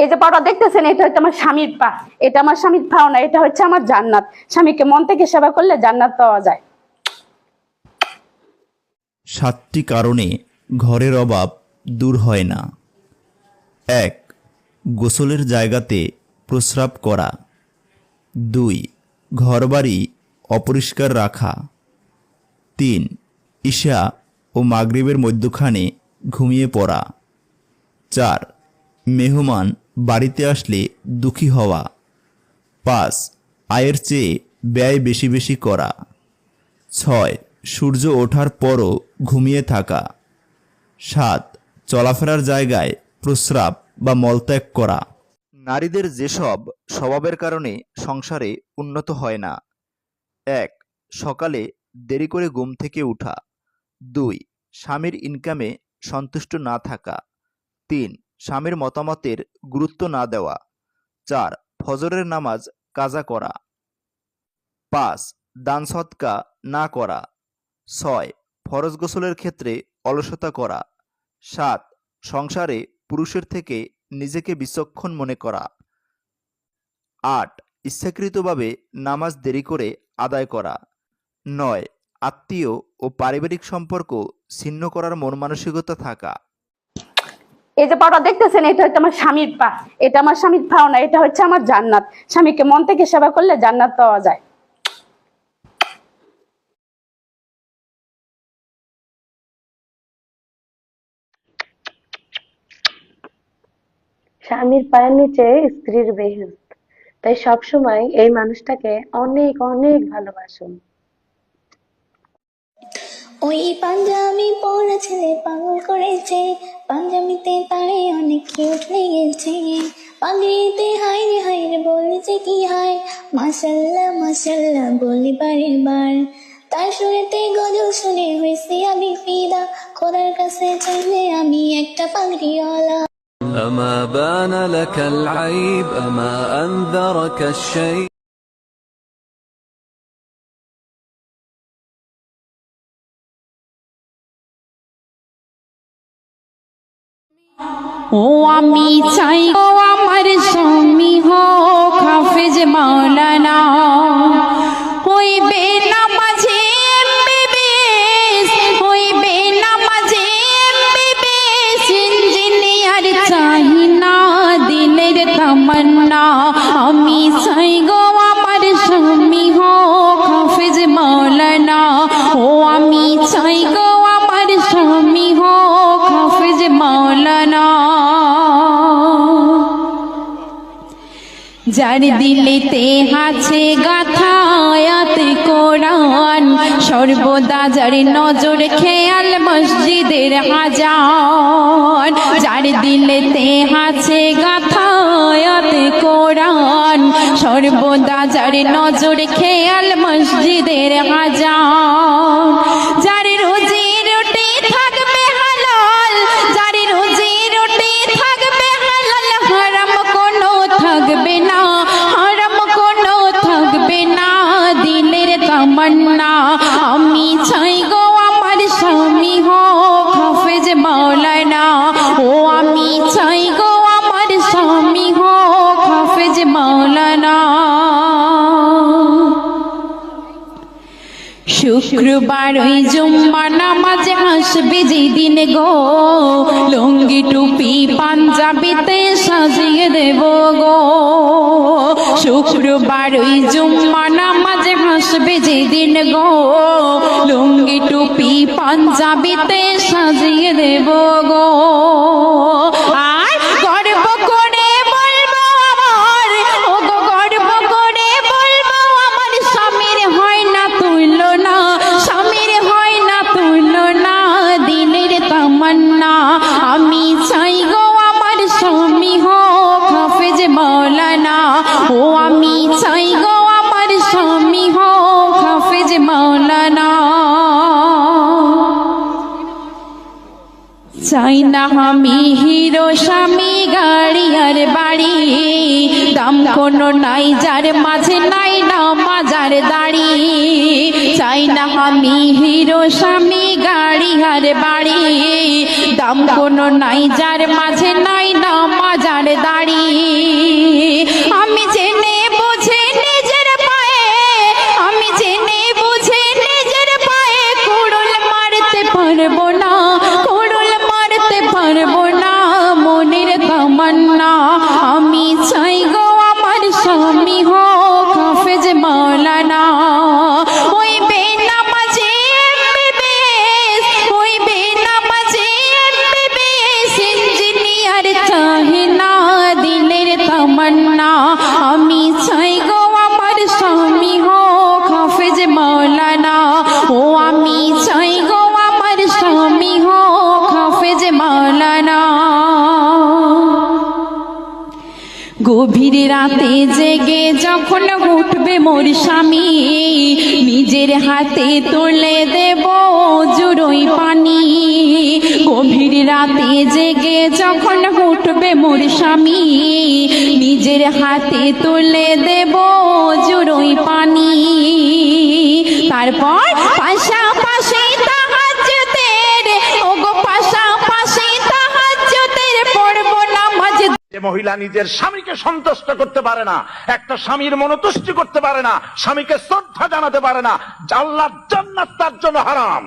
এই যে পাটা দেখতেছেন, এটা হচ্ছে আমার স্বামীর পা। এটা আমার স্বামীর পাও না, এটা হচ্ছে আমার জান্নাত। স্বামীকে মন থেকে সেবা করলে জান্নাত পাওয়া যায়। 7টি কারণে ঘরের অভাব দূর হয় না। 1. গোসলের জায়গাতে প্রস্রাব করা। 2. ঘরবাড়ি অপরিষ্কার রাখা। 3. ঈশা ও মাগরিবের মধ্যখানে ঘুমিয়ে পড়া। 4. মেহমান বাড়িতে আসলে দুঃখী হওয়া। 5. আয়ের চেয়ে ব্যয় বেশি বেশি করা। 6. সূর্য ওঠার পরও ঘুমিয়ে থাকা। 7. চলাফেরার জায়গায় প্রস্রাব বা মলত্যাগ করা। নারীদের যেসব স্বভাবের কারণে সংসারে উন্নত হয় না। 1. সকালে দেরি করে ঘুম থেকে ওঠা। 2. স্বামীর ইনকামে সন্তুষ্ট না থাকা। 3. স্বামীর মতামতের গুরুত্ব না দেওয়া। 4. ফজরের নামাজ কাজা করা। 5. দান সদকা না করা। 6. ফরজ গোসলের ক্ষেত্রে অলসতা করা। 7. সংসারে পুরুষের থেকে নিজেকে বিচক্ষণ মনে করা। 8. ইচ্ছাকৃতভাবে নামাজ দেরি করে আদায় করা। 9. আত্মীয় ও পারিবারিক সম্পর্ক ছিন্ন করার মন মানসিকতা থাকা। এই যে পাটা দেখতেছেন, এটা হচ্ছে আমার স্বামীর পা। এটা আমার স্বামীর পাও না, এটা হচ্ছে আমার জান্নাত। স্বামীকে মন থেকে সেবা করলে জান্নাত পাওয়া যায়। স্বামীর পায়ের নিচে স্ত্রীর বেহেশত। তাই সবসময় এই মানুষটাকে অনেক অনেক ভালোবাসুন। ওই পাঞ্জাবি পরা ছেলে পাগল করেছে, পাঞ্জাবিতে তারে অনেক কিউট লেগেছে, পাগড়িতে হায়রে হায়রে বলেছে কি হায়, মাশাল্লাহ মাশাল্লাহ বলি বারে বার। তার সুরেতে গজল শুনে হয়েছি আমি ফিদা, খোদার কাছে চাইলে আমি একটা পাগড়িওয়ালা। أما بان لك العيب أما أنذرك الشيء ও আমি চাই ও আমার স্বামী হোক হাফেজ মাওলানা, হইবে নামাজে এমবিবিএস, হইবে নামাজে এমবিবিএস, ইঞ্জিনিয়ার চাই না দিলের তামান্না। আমি চাই গো আমার স্বামী হোক হাফেজ মাওলানা, ও আমি চাই গো আমার স্বামী হোক হাফেজ মাওলানা। যার দিলেতে আছে গাথা আয়াতে কোরআন, সর্বদা যার নজর খেয়াল মসজিদের আজান। যার দিলেতে আছে গাথা আয়াতে কোরআন, সর্বদা যার নজর খেয়াল মসজিদের আজান। যার রুজি রুটি থাকবে হালাল, যার রুজি রুটি থাকবে হালাল, হারাম কোনো থাকবে না, হারাম কোনো থাকবে না দিলের তামান্না। আমি চাই গো আমার স্বামী হোক হাফেজ মাওলানা, ও আমি চাই গো আমার স্বামী হোক হাফেজ মাওলানা। শুক্রবার ওই জুম্মা নামাজে আসবে যেদিন গো, লুঙ্গি টুপি পাঞ্জাবিতে সাজিয়ে দেব গো। শুক্রবার ওই জুম্মা নামাজে আসবে যেদিন গো, লুঙ্গি টুপি পাঞ্জাবিতে সাজিয়ে দেব গো। আর গর্ব করে বলবো আমার, ও গো গর্ব করে বলবো আমার, স্বামীর হয় না তুলনা, স্বামীর হয় না তুলনা দিলের তামান্না। আমি চাই গো আমার স্বামী হোক হাফেজ মাওলানা, ও আমি চাই গো আমার স্বামী হোক হাফেজ মাওলানা। চাই না আমি হিরো স্বামী গাড়ি আর বাড়ি, দাম কোনো নাই যার মাঝে নাই না মাজার দাড়ি। চাই না আমি হিরো স্বামী গাড়ি আর বাড়ি, দাম কোনো নাই যার মাঝে নাই না মাজার দাড়ি। আমি জেনে বুঝে নিজের পায়ে, আমি জেনে বুঝে নিজের পায়ে কুড়ুল মারতে পারবো না, কুড়ুল মারতে পারবো না। মনের তামান্না আমি চাই গো আমার স্বামী হোক হাফেজ মাওলানা। ওই বেনামাজি MBBS, ওই বেনামাজি MBBS ইঞ্জিনিয়ার চাহে না দিলের তামান্না। আমি চাই গো আমার স্বামী হোক হাফেজ মাওলানা। ও আমি চাই গো আমার স্বামী হোক হাফেজ মাওলানা। গভীর রাতে জেগে যখন উঠবে মোর স্বামী, নিজের হাতে তুলে দেব জুড়োই পানি। গভীর রাতে জেগে যখন উঠবে মোর স্বামী, নিজের হাতে তুলে দেব জুড়োই পানি। তারপর পাশাপাশি তাহাজ্জুদের, ওগো পাশাপাশি তাহাজ্জুদের পড়বো নামাজ। যে মহিলা নিজের স্বামীকে সন্তুষ্ট করতে পারে না, একটা স্বামীর মনোতুষ্টি করতে পারে না, স্বামীকে শ্রদ্ধা জানাতে পারে না, আল্লাহর জান্নাত তার জন্য হারাম।